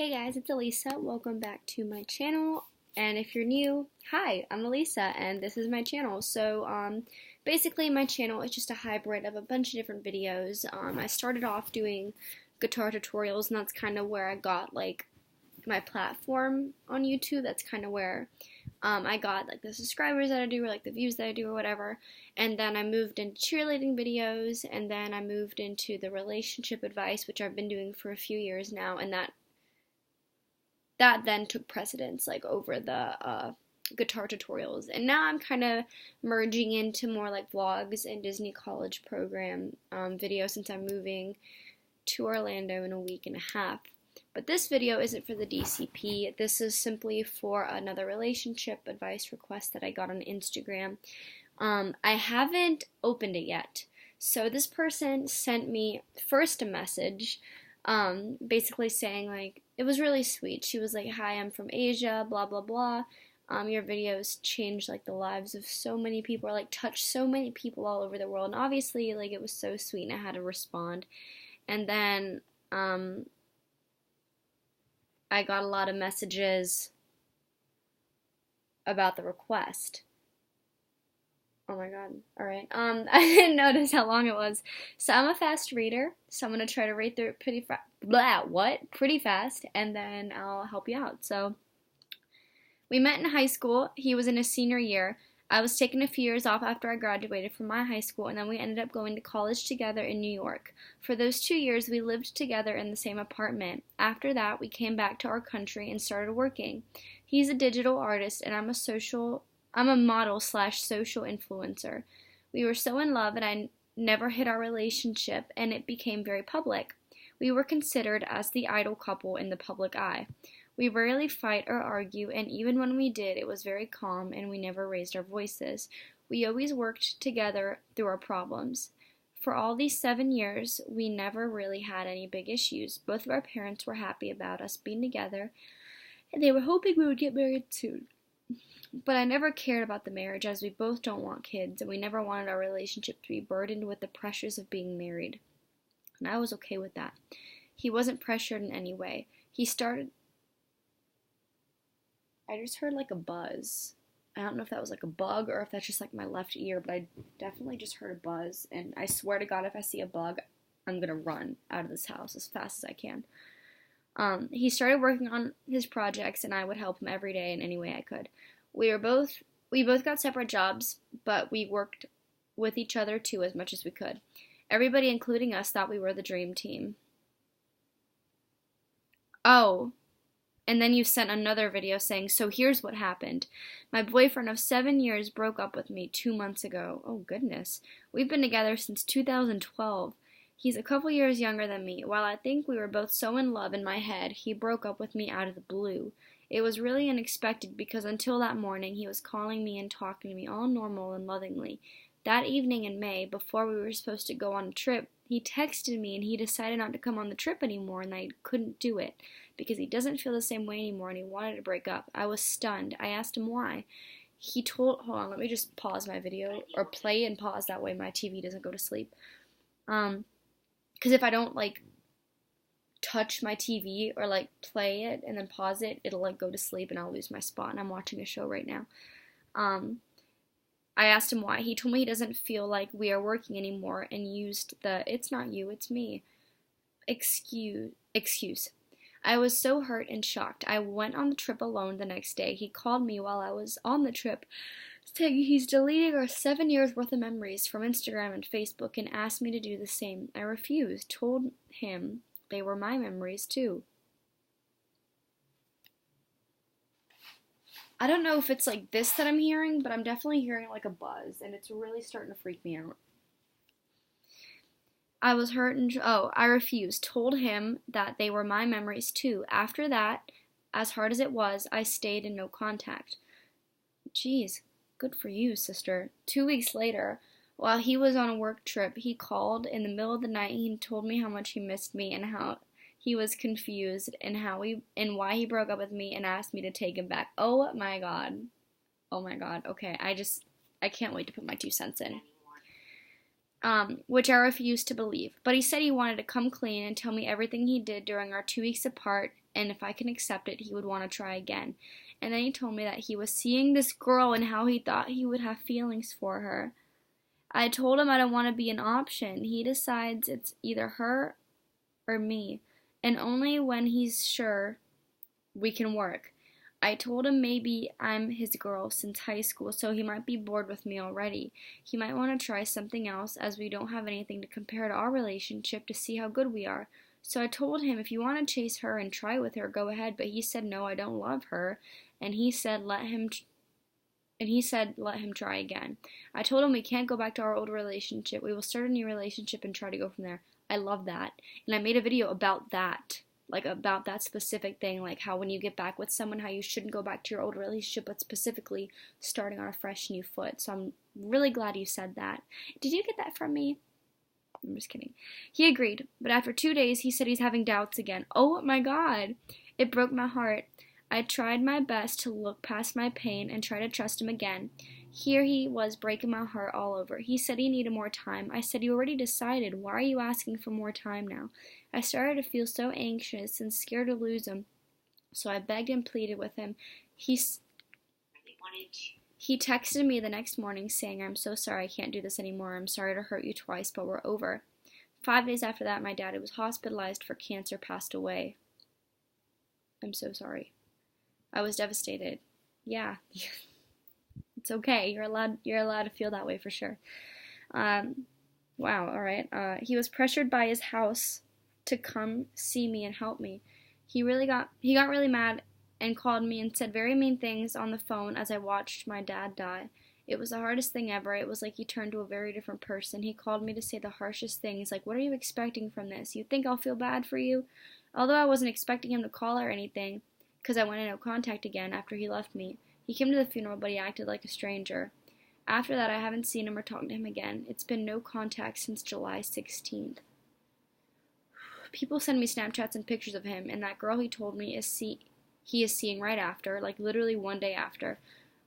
Hey guys, it's Elisa. Welcome back to my channel. And if you're new, hi, I'm Elisa and this is my channel. Basically my channel is just a hybrid of a bunch of different videos. I started off doing guitar tutorials, and that's kind of where I got like my platform on YouTube. That's kind of where I got like the subscribers that I do, or like the views that I do, or whatever. And then I moved into cheerleading videos, and then I moved into the relationship advice, which I've been doing for a few years now, and that then took precedence like over the guitar tutorials. And now I'm kind of merging into more like vlogs and Disney College program videos, since I'm moving to Orlando in a week and a half. But this video isn't for the DCP. This is simply for another relationship advice request that I got on Instagram. I haven't opened it yet. So this person sent me first a message basically saying, like, it was really sweet. She was like, "Hi, I'm from Asia, blah blah blah. Your videos changed like the lives of so many people, or like touched so many people all over the world." And obviously, like, it was so sweet, and I had to respond. And then I got a lot of messages about the request. Oh my god. Alright. I didn't notice how long it was. So I'm a fast reader, so I'm gonna try to read through it pretty fast, and then I'll help you out. So, we met in high school. He was in his senior year. I was taking a few years off after I graduated from my high school, and then we ended up going to college together in New York. For those 2 years, we lived together in the same apartment. After that, we came back to our country and started working. He's a digital artist, and I'm a model/social influencer. We were so in love, and I never hid our relationship, and it became very public. We were considered as the idol couple in the public eye. We rarely fight or argue, and even when we did, it was very calm, and we never raised our voices. We always worked together through our problems. For all these 7 years, we never really had any big issues. Both of our parents were happy about us being together, and they were hoping we would get married soon. But I never cared about the marriage, as we both don't want kids, and we never wanted our relationship to be burdened with the pressures of being married. And I was okay with that. He wasn't pressured in any way. I just heard like a buzz. I don't know if that was like a bug or if that's just like my left ear, but I definitely just heard a buzz, and I swear to God, if I see a bug, I'm gonna run out of this house as fast as I can. He started working on his projects, and I would help him every day in any way I could. We both got separate jobs, but we worked with each other too as much as we could. Everybody, including us, thought we were the dream team. Oh, and then you sent another video saying, "So here's what happened. My boyfriend of 7 years broke up with me 2 months ago." Oh goodness. "We've been together since 2012. He's a couple years younger than me. While I think we were both so in love in my head, he broke up with me out of the blue. It was really unexpected, because until that morning he was calling me and talking to me all normal and lovingly. That evening in May, before we were supposed to go on a trip, he texted me, and he decided not to come on the trip anymore, and I couldn't do it, because he doesn't feel the same way anymore, and he wanted to break up. I was stunned. I asked him why. Hold on, let me just pause my video, or play and pause, that way my TV doesn't go to sleep. Because if I don't, like, touch my TV or, like, play it and then pause it, it'll, like, go to sleep and I'll lose my spot, and I'm watching a show right now. I asked him why. He told me he doesn't feel like we are working anymore, and used the "it's not you, it's me" excuse. I was so hurt and shocked. I went on the trip alone the next day. He called me while I was on the trip, saying he's deleting our 7 years worth of memories from Instagram and Facebook, and asked me to do the same. I refused, told him they were my memories too. I don't know if it's like this that I'm hearing, but I'm definitely hearing like a buzz, and it's really starting to freak me out. I was hurt and I refused, told him that they were my memories too. After that, as hard as it was, I stayed in no contact. Jeez, good for you, sister. 2 weeks later, while he was on a work trip, he called in the middle of the night. He told me how much he missed me, and how he was confused, and why he broke up with me, and asked me to take him back. Oh my god. Oh my god. Okay, I can't wait to put my 2 cents in. which I refused to believe. But he said he wanted to come clean and tell me everything he did during our 2 weeks apart, and if I can accept it, he would want to try again. And then he told me that he was seeing this girl and how he thought he would have feelings for her. I told him I don't want to be an option. He decides it's either her or me, and only when he's sure we can work. I told him maybe I'm his girl since high school, so he might be bored with me already. He might want to try something else, as we don't have anything to compare to our relationship to see how good we are. So I told him, if you want to chase her and try with her, go ahead, but he said no, I don't love her, and he said let him try again. I told him we can't go back to our old relationship. We will start a new relationship and try to go from there. I love that. And I made a video about that. Like, about that specific thing. Like, how when you get back with someone, how you shouldn't go back to your old relationship, but specifically starting on a fresh new foot. So I'm really glad you said that. Did you get that from me? I'm just kidding. He agreed. But after 2 days, he said he's having doubts again. Oh my God. It broke my heart. I tried my best to look past my pain and try to trust him again. Here he was breaking my heart all over. He said he needed more time. I said, you already decided. Why are you asking for more time now? I started to feel so anxious and scared to lose him. So I begged and pleaded with him. He texted me the next morning saying, I'm so sorry, I can't do this anymore. I'm sorry to hurt you twice, but we're over. 5 days after that, my dad, who was hospitalized for cancer, passed away. I'm so sorry. I was devastated. Yeah, it's okay. You're allowed to feel that way for sure. Wow. All right. He was pressured by his house to come see me and help me. He got really mad and called me and said very mean things on the phone as I watched my dad die. It was the hardest thing ever. It was like he turned to a very different person. He called me to say the harshest things, like, what are you expecting from this? You think I'll feel bad for you? Although I wasn't expecting him to call or anything, because I went in no contact again after he left me. He came to the funeral, but he acted like a stranger. After that, I haven't seen him or talked to him again. It's been no contact since July 16th. People send me Snapchats and pictures of him, and that girl he told me he is seeing right after, like literally one day after,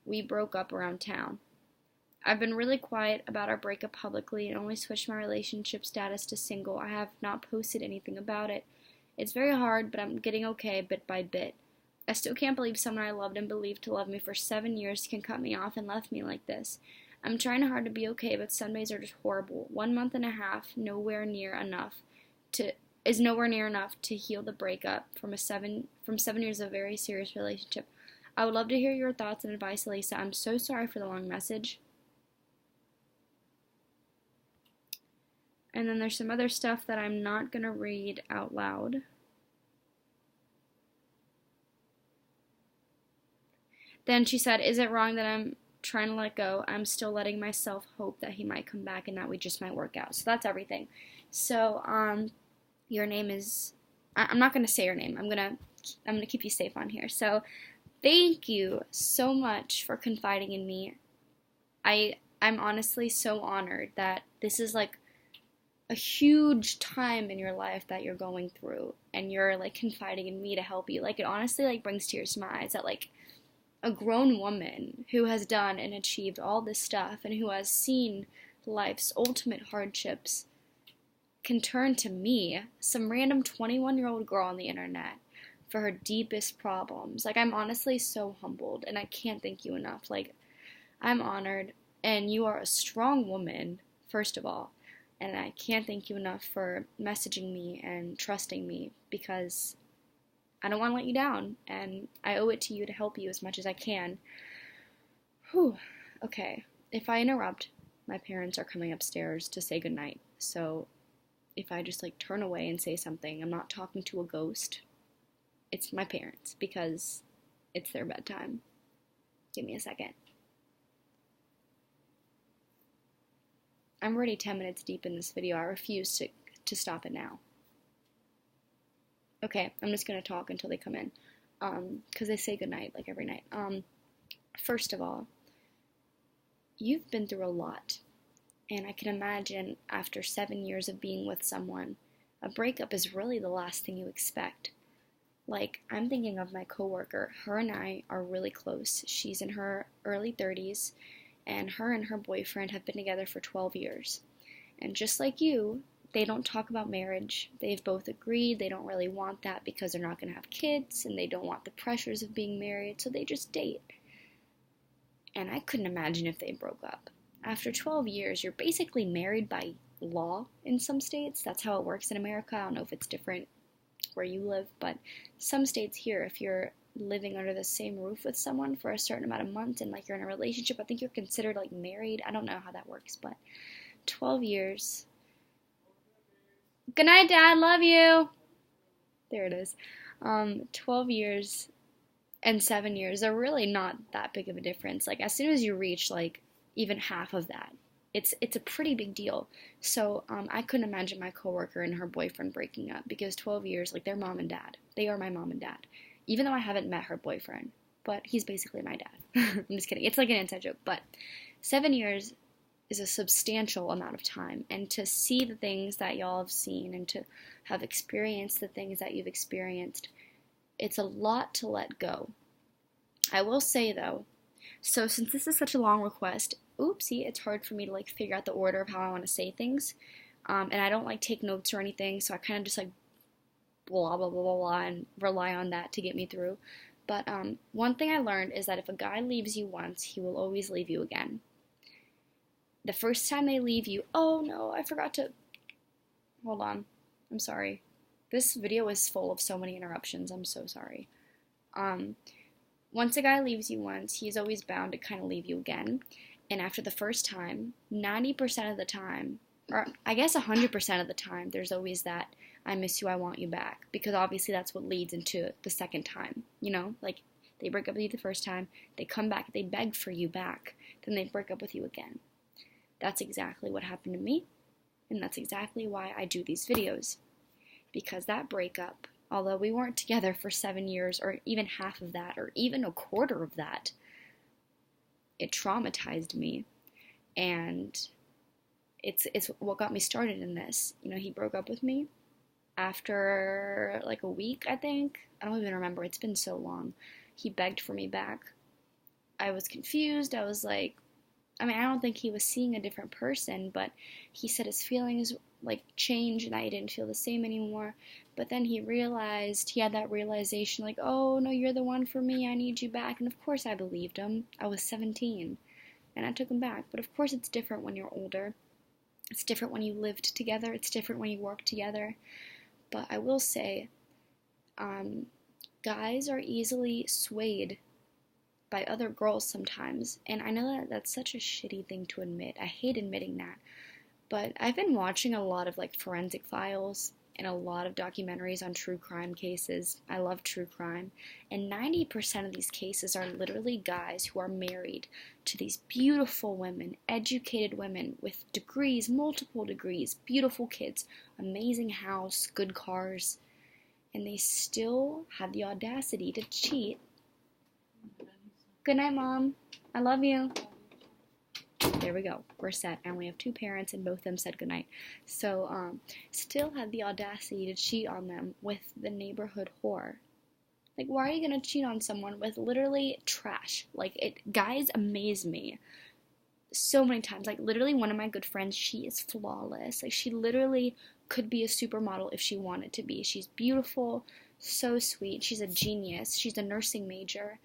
we broke up around town. I've been really quiet about our breakup publicly and only switched my relationship status to single. I have not posted anything about it. It's very hard, but I'm getting okay bit by bit. I still can't believe someone I loved and believed to love me for 7 years can cut me off and left me like this. I'm trying hard to be okay, but some days are just horrible. 1 month and a half, nowhere near enough to heal the breakup from 7 years of a very serious relationship. I would love to hear your thoughts and advice, Lisa. I'm so sorry for the long message. And then there's some other stuff that I'm not going to read out loud. Then she said, is it wrong that I'm trying to let go? I'm still letting myself hope that he might come back and that we just might work out. So that's everything. So, your name is, I'm not going to say your name. I'm going to keep you safe on here. So, thank you so much for confiding in me. I'm honestly so honored that this is like a huge time in your life that you're going through and you're like confiding in me to help you. Like, it honestly like brings tears to my eyes that like a grown woman who has done and achieved all this stuff and who has seen life's ultimate hardships can turn to me, some random 21-year-old girl on the internet, for her deepest problems. Like, I'm honestly so humbled, and I can't thank you enough. Like, I'm honored, and you are a strong woman, first of all, and I can't thank you enough for messaging me and trusting me, because I don't want to let you down, and I owe it to you to help you as much as I can. Whew. Okay, if I interrupt, my parents are coming upstairs to say goodnight, so if I just like turn away and say something, I'm not talking to a ghost. It's my parents, because it's their bedtime. Give me a second. I'm already 10 minutes deep in this video. I refuse to stop it now. Okay, I'm just going to talk until they come in, because they say goodnight like every night. First of all, you've been through a lot, and I can imagine after 7 years of being with someone, a breakup is really the last thing you expect. Like, I'm thinking of my coworker. Her and I are really close. She's in her early 30s, and her boyfriend have been together for 12 years. And just like you, they don't talk about marriage. They've both agreed they don't really want that because they're not going to have kids and they don't want the pressures of being married, so they just date. And I couldn't imagine if they broke up. After 12 years, you're basically married by law in some states. That's how it works in America. I don't know if it's different where you live, but some states here, if you're living under the same roof with someone for a certain amount of months and like you're in a relationship, I think you're considered like married. I don't know how that works, but 12 years. Good night, Dad. Love you. There it is. 12 years and 7 years are really not that big of a difference. Like as soon as you reach like even half of that, it's a pretty big deal. So I couldn't imagine my coworker and her boyfriend breaking up because 12 years, like they're mom and dad. They are my mom and dad. Even though I haven't met her boyfriend, but he's basically my dad. I'm just kidding. It's like an inside joke, but 7 years is a substantial amount of time, and to see the things that y'all have seen and to have experienced the things that you've experienced, it's a lot to let go. I will say though, so since this is such a long request, oopsie, it's hard for me to like figure out the order of how I want to say things, and I don't like take notes or anything, so I kind of just like blah blah blah blah blah and rely on that to get me through. But one thing I learned is that if a guy leaves you once, he will always leave you again. The first time they leave you, oh no, I forgot to, hold on, I'm sorry. This video is full of so many interruptions, I'm so sorry. Once a guy leaves you once, he's always bound to kind of leave you again. And after the first time, 90% of the time, or I guess 100% of the time, there's always that, I miss you, I want you back. Because obviously that's what leads into the second time, you know? Like, they break up with you the first time, they come back, they beg for you back, then they break up with you again. That's exactly what happened to me, and that's exactly why I do these videos. Because that breakup, although we weren't together for 7 years, or even half of that, or even a quarter of that, it traumatized me, and it's what got me started in this. You know, he broke up with me after like a week, I think. I don't even remember, it's been so long. He begged for me back. I was confused, I was like, I mean, I don't think he was seeing a different person, but he said his feelings, like, changed and I didn't feel the same anymore. But then he realized, he had that realization, like, oh, no, you're the one for me, I need you back. And of course I believed him. I was 17, and I took him back. But of course it's different when you're older. It's different when you lived together. It's different when you worked together. But I will say, guys are easily swayed by other girls sometimes, and I know that that's such a shitty thing to admit. I hate admitting that, but I've been watching a lot of like forensic files and a lot of documentaries on true crime cases. I love true crime, and 90% of these cases are literally guys who are married to these beautiful women, educated women with degrees, multiple degrees, beautiful kids, amazing house, good cars, and they still have the audacity to cheat. Good night, Mom. I love you. There we go. We're set. And we have two parents, and both of them said goodnight. So, still had the audacity to cheat on them with the neighborhood whore. Like, why are you gonna cheat on someone with literally trash? Like, guys amaze me so many times. Like, literally, one of my good friends, she is flawless. Like, she literally could be a supermodel if she wanted to be. She's beautiful, so sweet. She's a genius. She's a nursing major.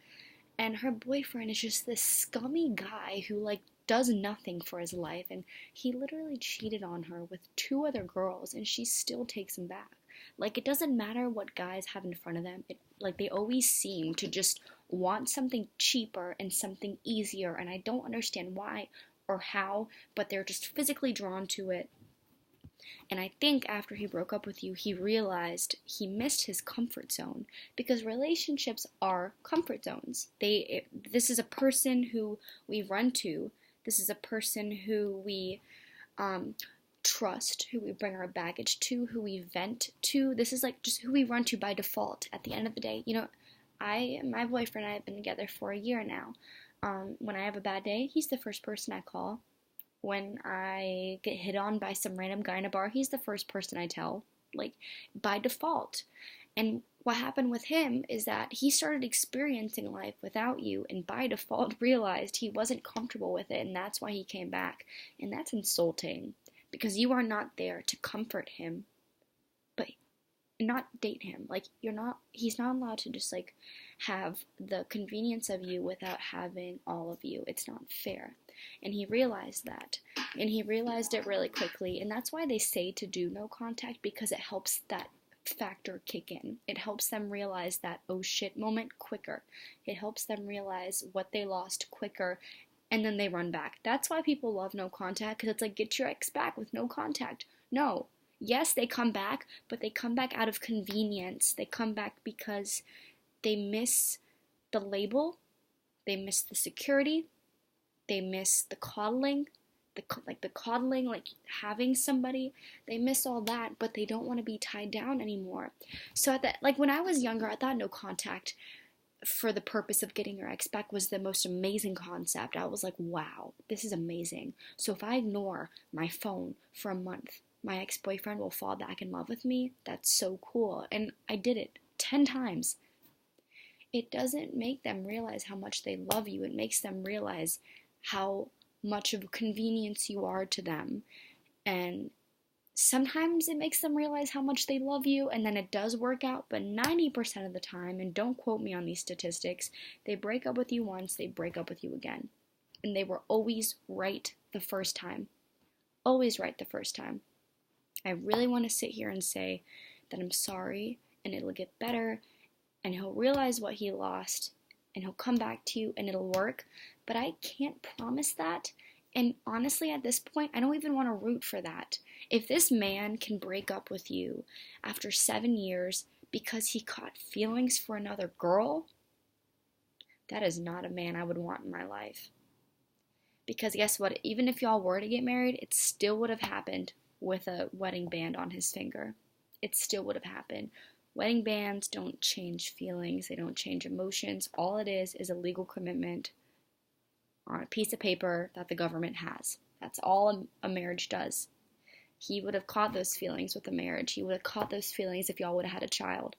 And her boyfriend is just this scummy guy who, like, does nothing for his life. And he literally cheated on her with 2 other girls, and she still takes him back. Like, it doesn't matter what guys have in front of them. Like, they always seem to just want something cheaper and something easier. And I don't understand why or how, but they're just physically drawn to it. And I think after he broke up with you, he realized he missed his comfort zone, because relationships are comfort zones. This is a person who we run to. This is a person who we trust, who we bring our baggage to, who we vent to. This is like just who we run to by default at the end of the day. You know, my boyfriend and I have been together for a year now. When I have a bad day, he's the first person I call. When I get hit on by some random guy in a bar, he's the first person I tell, like, by default. And what happened with him is that he started experiencing life without you, and by default realized he wasn't comfortable with it, and that's why he came back. And that's insulting. because you are not there to comfort him, but not date him. Like, he's not allowed to just like have the convenience of you without having all of you. It's not fair. And he realized that. And he realized it really quickly. And that's why they say to do no contact, because it helps that factor kick in. It helps them realize that oh shit moment quicker. It helps them realize what they lost quicker, and then they run back. That's why people love no contact, because it's like, get your ex back with no contact. No. Yes, they come back, but they come back out of convenience. They come back because they miss the label, they miss the security, they miss the coddling, like having somebody. They miss all that, but they don't want to be tied down anymore. So like when I was younger, I thought no contact for the purpose of getting your ex back was the most amazing concept. I was like, wow, this is amazing. So if I ignore my phone for a month, my ex-boyfriend will fall back in love with me. That's so cool. And I did it 10 times. It doesn't make them realize how much they love you. It makes them realize how much of a convenience you are to them. And sometimes it makes them realize how much they love you, and then it does work out, but 90% of the time, and don't quote me on these statistics, they break up with you once, they break up with you again. And they were always right the first time. Always right the first time. I really want to sit here and say that I'm sorry, and it'll get better, and he'll realize what he lost, and he'll come back to you, and it'll work, but I can't promise that. And honestly, at this point, I don't even want to root for that. If this man can break up with you after 7 years because he caught feelings for another girl, that is not a man I would want in my life. Because guess what? Even if y'all were to get married, it still would have happened with a wedding band on his finger. It still would have happened. Wedding bands don't change feelings. They don't change emotions. All it is a legal commitment on a piece of paper that the government has. That's all a marriage does. He would have caught those feelings with a marriage. He would have caught those feelings if y'all would have had a child.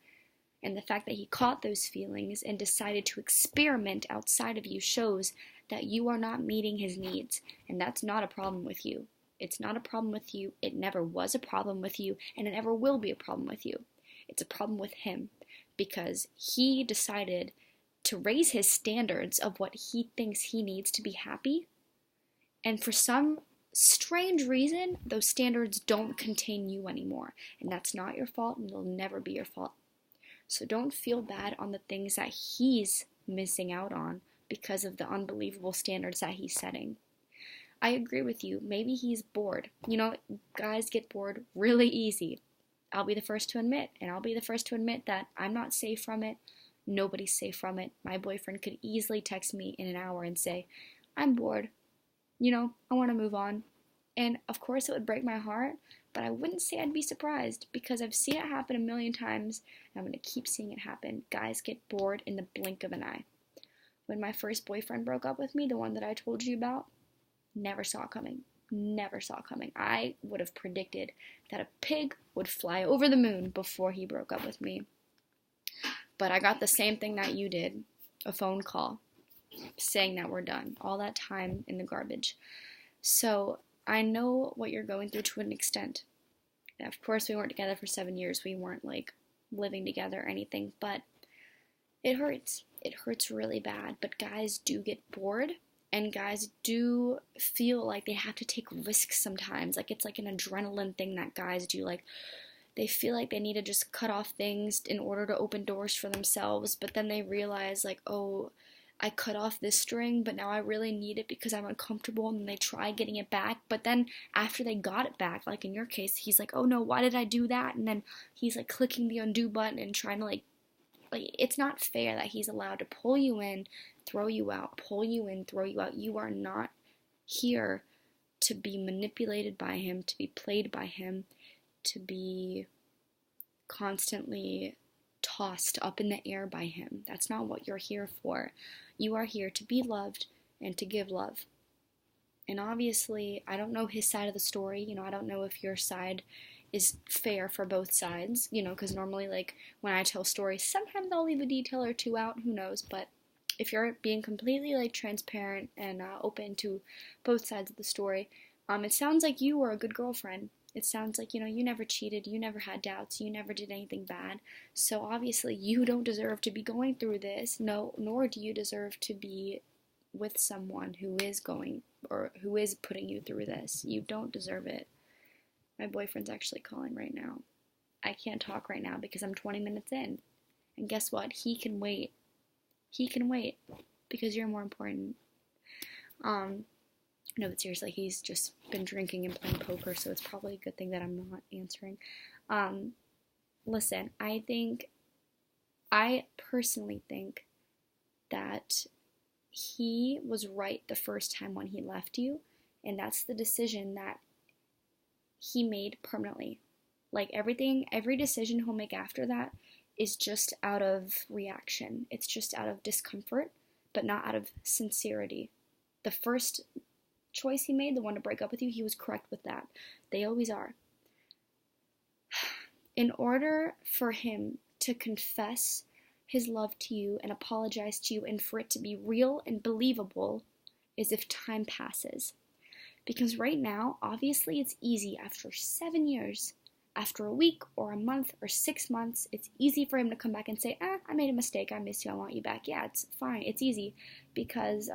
And the fact that he caught those feelings and decided to experiment outside of you shows that you are not meeting his needs. And that's not a problem with you. It's not a problem with you. It never was a problem with you, and it never will be a problem with you. It's a problem with him because he decided to raise his standards of what he thinks he needs to be happy. And for some strange reason, those standards don't contain you anymore. And that's not your fault, and it'll never be your fault. So don't feel bad on the things that he's missing out on because of the unbelievable standards that he's setting. I agree with you. Maybe he's bored. You know, guys get bored really easy. I'll be the first to admit, and I'll be the first to admit that I'm not safe from it. Nobody's safe from it. My boyfriend could easily text me in an hour and say, I'm bored. You know, I want to move on. And of course it would break my heart, but I wouldn't say I'd be surprised because I've seen it happen a million times, and I'm going to keep seeing it happen. Guys get bored in the blink of an eye. When my first boyfriend broke up with me, the one that I told you about, never saw it coming. Never saw it coming. I would have predicted that a pig would fly over the moon before he broke up with me. But I got the same thing that you did, a phone call saying that we're done. All that time in the garbage. So I know what you're going through to an extent. Of course, we weren't together for 7 years. We weren't like living together or anything, but it hurts. It hurts really bad. But guys do get bored. And guys do feel like they have to take risks sometimes. Like it's like an adrenaline thing that guys do. Like they feel like they need to just cut off things in order to open doors for themselves. But then they realize like, oh, I cut off this string, but now I really need it because I'm uncomfortable. And then they try getting it back. But then after they got it back, like in your case, he's like, oh no, why did I do that? And then he's like clicking the undo button and trying to like it's not fair that he's allowed to pull you in, throw you out, pull you in, throw you out. You are not here to be manipulated by him, to be played by him, to be constantly tossed up in the air by him. That's not what you're here for. You are here to be loved and to give love. And obviously, I don't know his side of the story. You know, I don't know if your side is fair for both sides, you know, because normally, like, when I tell stories, sometimes I'll leave a detail or two out, who knows, but if you're being completely, like, transparent and open to both sides of the story, It sounds like you were a good girlfriend. It sounds like, you never cheated, you never had doubts, you never did anything bad. So obviously you don't deserve to be going through this. No, nor do you deserve to be with someone who is going or who is putting you through this. You don't deserve it. My boyfriend's actually calling right now. I can't talk right now because I'm 20 minutes in. And guess what? He can wait. He can wait because you're more important. No, but seriously, he's just been drinking and playing poker, so it's probably a good thing that I'm not answering. Listen, I personally think that he was right the first time when he left you, and that's the decision that he made permanently. Like every decision he'll make after that is just out of reaction. It's just out of discomfort, but not out of sincerity. The first choice he made, the one to break up with you, he was correct with that. They always are. In order for him to confess his love to you and apologize to you and for it to be real and believable is if time passes. Because right now, obviously it's easy after 7 years, after a week or a month or 6 months, it's easy for him to come back and say, I made a mistake, I miss you, I want you back. Yeah, it's fine, it's easy because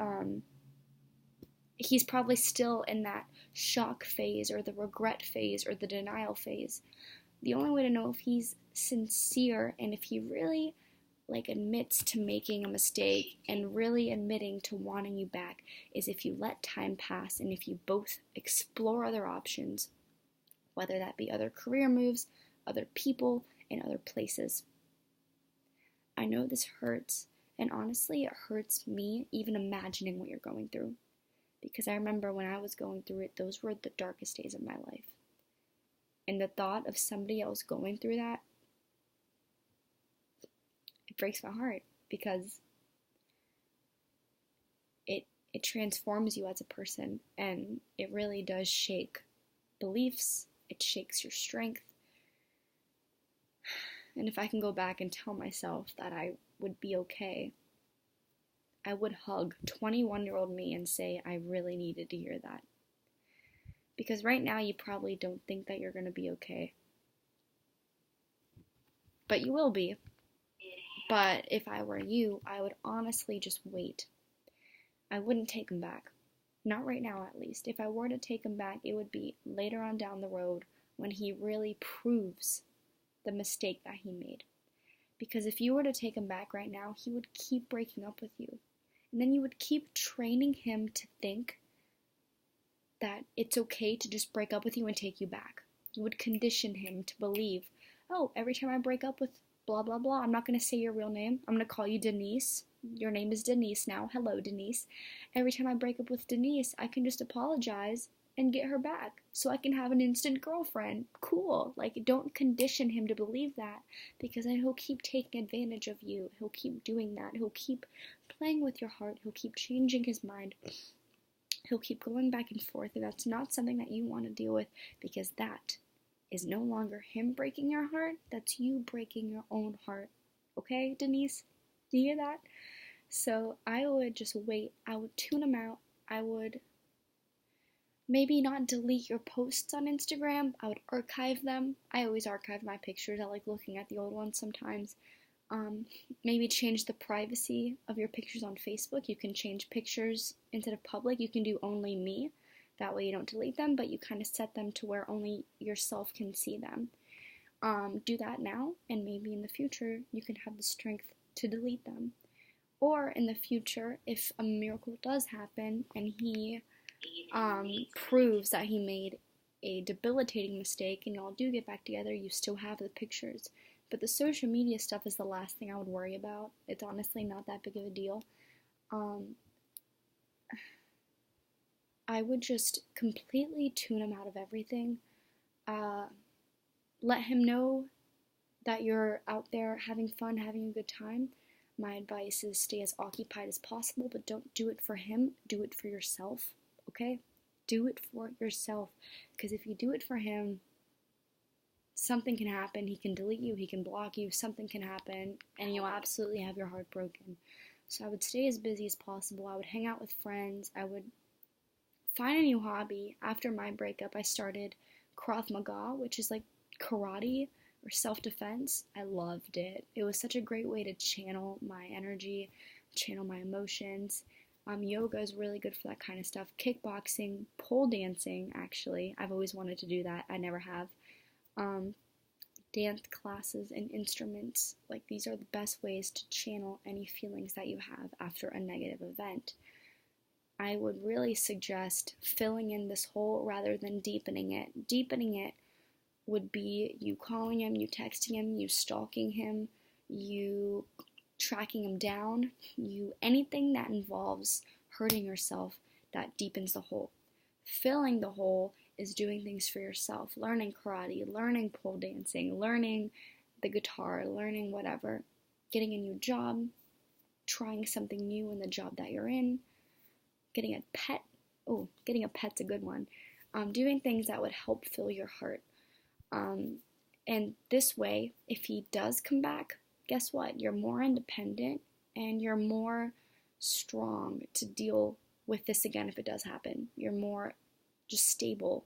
he's probably still in that shock phase or the regret phase or the denial phase. The only way to know if he's sincere and if he really admits to making a mistake and really admitting to wanting you back is if you let time pass and if you both explore other options, whether that be other career moves, other people, and other places. I know this hurts, and honestly, it hurts me even imagining what you're going through. Because I remember when I was going through it, those were the darkest days of my life. And the thought of somebody else going through that, it breaks my heart because it transforms you as a person, and it really does shake beliefs, it shakes your strength. And if I can go back and tell myself that I would be okay, I would hug 21-year-old me and say I really needed to hear that. Because right now you probably don't think that you're going to be okay. But you will be. But if I were you, I would honestly just wait. I wouldn't take him back. Not right now, at least. If I were to take him back, it would be later on down the road when he really proves the mistake that he made. Because if you were to take him back right now, he would keep breaking up with you. And then you would keep training him to think that it's okay to just break up with you and take you back. You would condition him to believe, oh, every time I break up with blah, blah, blah, I'm not going to say your real name. I'm going to call you Denise. Your name is Denise now. Hello, Denise. Every time I break up with Denise, I can just apologize and get her back so I can have an instant girlfriend. Cool. Don't condition him to believe that, because then he'll keep taking advantage of you. He'll keep doing that. He'll keep playing with your heart. He'll keep changing his mind. He'll keep going back and forth, and that's not something that you want to deal with, because that is no longer him breaking your heart. That's you breaking your own heart. Okay, Denise? Do you hear that? So I would just wait. I would tune him out. I would maybe not delete your posts on Instagram. I would archive them. I always archive my pictures. I like looking at the old ones sometimes. Maybe change the privacy of your pictures on Facebook. You can change pictures instead of public. You can do only me. That way you don't delete them, but you kind of set them to where only yourself can see them. Do that now, and maybe in the future you can have the strength to delete them. Or in the future, if a miracle does happen and he proves that he made a debilitating mistake and y'all do get back together, you still have the pictures. But the social media stuff is the last thing I would worry about. It's honestly not that big of a deal. I would just completely tune him out of everything. Let him know that you're out there having fun, having a good time. My advice is stay as occupied as possible, but don't do it for him. Do it for yourself, okay? Do it for yourself. Because if you do it for him, something can happen. He can delete you, he can block you, something can happen, and you'll absolutely have your heart broken. So I would stay as busy as possible. I would hang out with friends. I would find a new hobby. After my breakup, I started Krav Maga, which is like karate or self-defense. I loved it. It was such a great way to channel my energy, channel my emotions. Yoga is really good for that kind of stuff. Kickboxing, pole dancing, actually. I've always wanted to do that. I never have. Um, Dance classes and instruments. Like, these are the best ways to channel any feelings that you have after a negative event. I would really suggest filling in this hole rather than deepening it. Deepening it would be you calling him, you texting him, you stalking him, you tracking him down, you anything that involves hurting yourself that deepens the hole. Filling the hole is doing things for yourself, learning karate, learning pole dancing, learning the guitar, learning whatever, getting a new job, trying something new in the job that you're in, getting a pet. Oh, getting a pet's a good one. Doing things that would help fill your heart. And this way, if he does come back, guess what? You're more independent and you're more strong to deal with this again if it does happen. You're more just stable.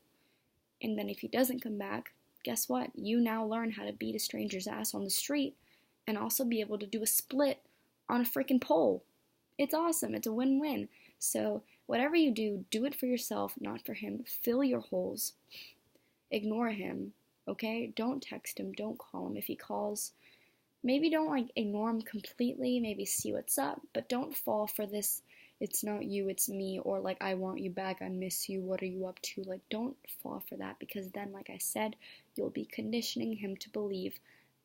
And then if he doesn't come back, guess what? You now learn how to beat a stranger's ass on the street and also be able to do a split on a freaking pole. It's awesome. It's a win-win. So whatever you do, do it for yourself, not for him. Fill your holes. Ignore him, okay? Don't text him. Don't call him. If he calls, maybe don't ignore him completely. Maybe see what's up, but don't fall for this it's not you, it's me, or I want you back, I miss you, what are you up to? Don't fall for that, because then, like I said, you'll be conditioning him to believe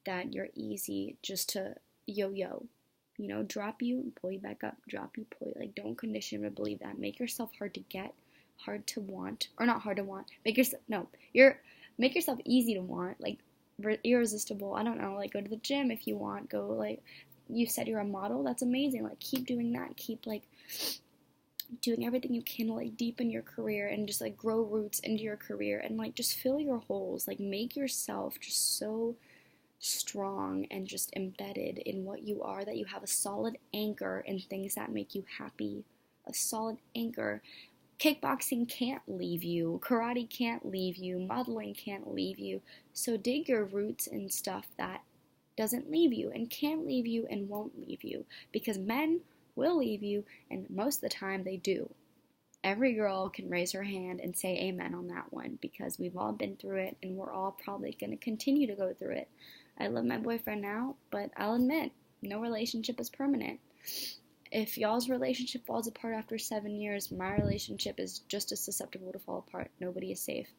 that you're easy just to yo-yo. Drop you, pull you back up, drop you, pull you. Don't condition him to believe that. Make yourself hard to get, hard to want, or not hard to want. Make yourself easy to want, irresistible. I don't know, go to the gym if you want, go, you said you're a model, that's amazing. Keep doing that. Keep doing everything you can to deepen your career and just grow roots into your career and just fill your holes. Make yourself just so strong and just embedded in what you are that you have a solid anchor in things that make you happy. A solid anchor. Kickboxing can't leave you. Karate can't leave you. Modeling can't leave you. So dig your roots in stuff that doesn't leave you and can't leave you and won't leave you, because men will leave you, and most of the time they do. Every girl can raise her hand and say amen on that one, because we've all been through it and we're all probably going to continue to go through it. I love my boyfriend now, but I'll admit, no relationship is permanent. If y'all's relationship falls apart after 7 years, my relationship is just as susceptible to fall apart. Nobody is safe.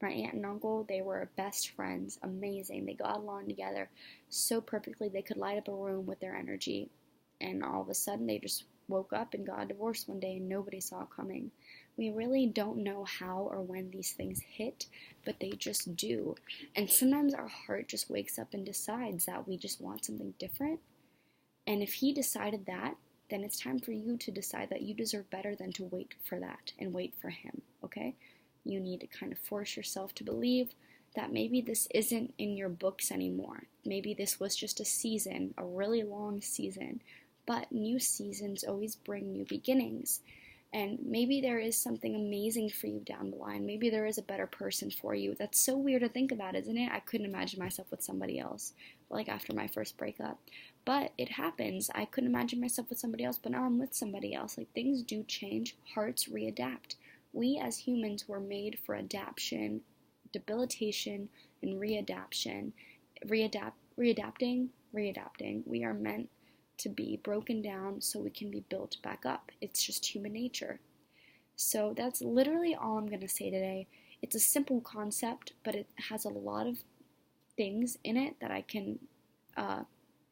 My aunt and uncle, they were best friends, amazing. They got along together so perfectly they could light up a room with their energy. And all of a sudden, they just woke up and got a divorce one day and nobody saw it coming. We really don't know how or when these things hit, but they just do. And sometimes our heart just wakes up and decides that we just want something different. And if he decided that, then it's time for you to decide that you deserve better than to wait for that and wait for him, okay? You need to kind of force yourself to believe that maybe this isn't in your books anymore. Maybe this was just a season, a really long season. But new seasons always bring new beginnings. And maybe there is something amazing for you down the line. Maybe there is a better person for you. That's so weird to think about, isn't it? I couldn't imagine myself with somebody else, after my first breakup. But it happens. I couldn't imagine myself with somebody else, but now I'm with somebody else. Things do change. Hearts readapt. We as humans were made for adaptation, debilitation, and readaptation. Readapting. We are meant to be broken down so we can be built back up. It's just human nature. So that's literally all I'm going to say today. It's a simple concept, but it has a lot of things in it that I can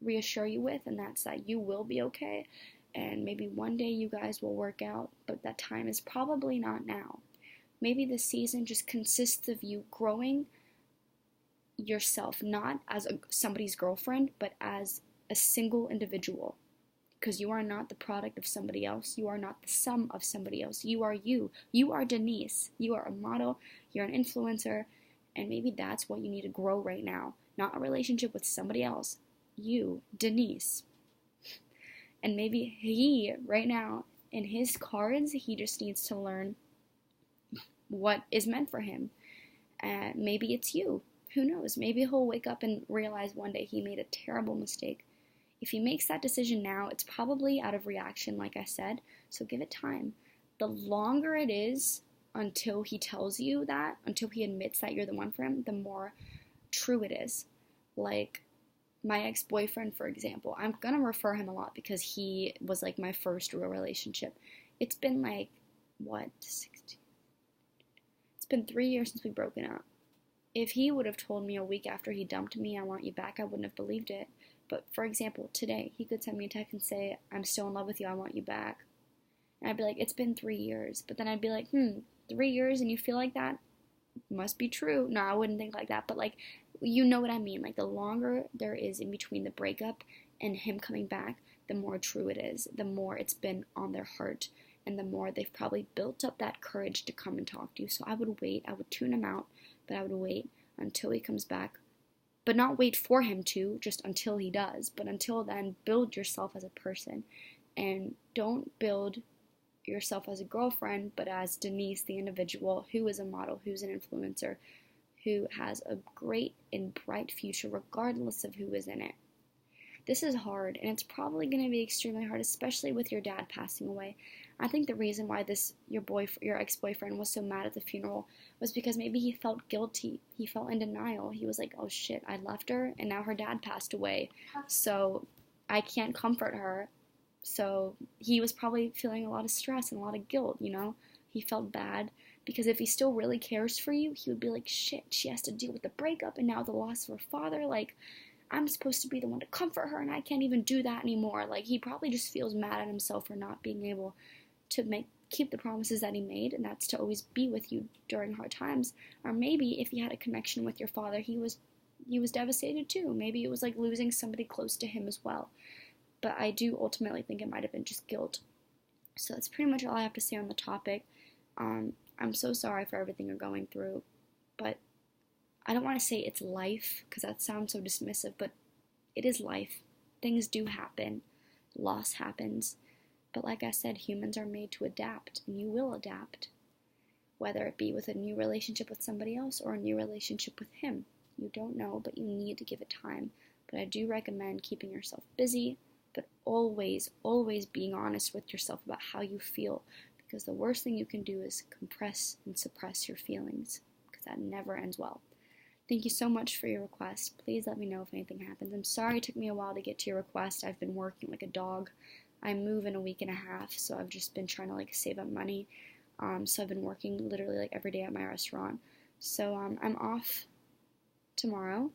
reassure you with, and that's that you will be okay, and maybe one day you guys will work out, but that time is probably not now. Maybe this season just consists of you growing yourself, not as somebody's girlfriend, but as a single individual, because you are not the product of somebody else. You are not the sum of somebody else. You are you. You are Denise. You are a model. You're an influencer, and maybe that's what you need to grow right now. Not a relationship with somebody else. You, Denise. And maybe he, right now, in his cards, he just needs to learn what is meant for him. Maybe it's you. Who knows? Maybe he'll wake up and realize one day he made a terrible mistake. If he makes that decision now, it's probably out of reaction, like I said, so give it time. The longer it is until he tells you that, until he admits that you're the one for him, the more true it is. Like, my ex-boyfriend, for example, I'm gonna refer him a lot because he was like my first real relationship. It's been like, what, 16? It's been 3 years since we've broken up. If he would have told me a week after he dumped me, I want you back, I wouldn't have believed it. But for example, today, he could send me a text and say, I'm still in love with you, I want you back. And I'd be like, it's been 3 years. But then I'd be like, 3 years and you feel like that? Must be true. No, I wouldn't think like that. But like, you know what I mean. Like, the longer there is in between the breakup and him coming back, the more true it is. The more it's been on their heart. And the more they've probably built up that courage to come and talk to you. So I would wait. I would tune him out. But I would wait until he comes back. But not wait for him to, just until he does. But until then, build yourself as a person. And don't build yourself as a girlfriend, but as Denise, the individual who is a model, who's an influencer, who has a great and bright future regardless of who is in it. This is hard, and it's probably going to be extremely hard, especially with your dad passing away. I think the reason why your ex-boyfriend was so mad at the funeral was because maybe he felt guilty. He felt in denial. He was like, oh shit, I left her, and now her dad passed away, so I can't comfort her. So he was probably feeling a lot of stress and a lot of guilt, you know? He felt bad because if he still really cares for you, he would be like, shit, she has to deal with the breakup and now the loss of her father. Like, I'm supposed to be the one to comfort her and I can't even do that anymore. Like, he probably just feels mad at himself for not being able to keep the promises that he made, and that's to always be with you during hard times. Or maybe if he had a connection with your father, he was devastated too. Maybe it was like losing somebody close to him as well. But I do ultimately think it might have been just guilt. So that's pretty much all I have to say on the topic. I'm so sorry for everything you're going through, but I don't want to say it's life, because that sounds so dismissive, but it is life. Things do happen. Loss happens. But like I said, humans are made to adapt, and you will adapt. Whether it be with a new relationship with somebody else or a new relationship with him. You don't know, but you need to give it time. But I do recommend keeping yourself busy, but always, always being honest with yourself about how you feel, because the worst thing you can do is compress and suppress your feelings, because that never ends well. Thank you so much for your request. Please let me know if anything happens. I'm sorry it took me a while to get to your request. I've been working like a dog. I move in a week and a half, so I've just been trying to like save up money. So I've been working literally like every day at my restaurant. So I'm off tomorrow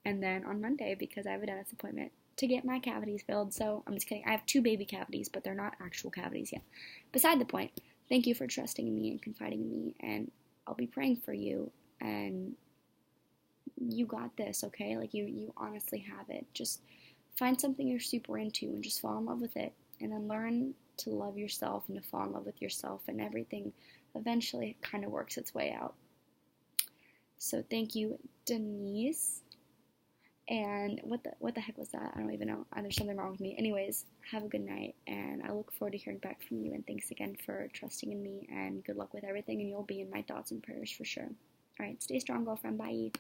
and then on Monday because I have a dentist appointment to get my cavities filled. So I'm just kidding. I have 2 baby cavities, but they're not actual cavities yet. Beside the point, thank you for trusting in me and confiding in me, and I'll be praying for you, and you got this, okay? Like, you honestly have it. Just find something you're super into and just fall in love with it, and then learn to love yourself and to fall in love with yourself, and everything eventually kind of works its way out. So thank you, Denise. And what the heck was that? I don't even know. There's something wrong with me. Anyways, have a good night, and I look forward to hearing back from you, and thanks again for trusting in me, and good luck with everything, and you'll be in my thoughts and prayers for sure. Alright, stay strong, girlfriend. Bye.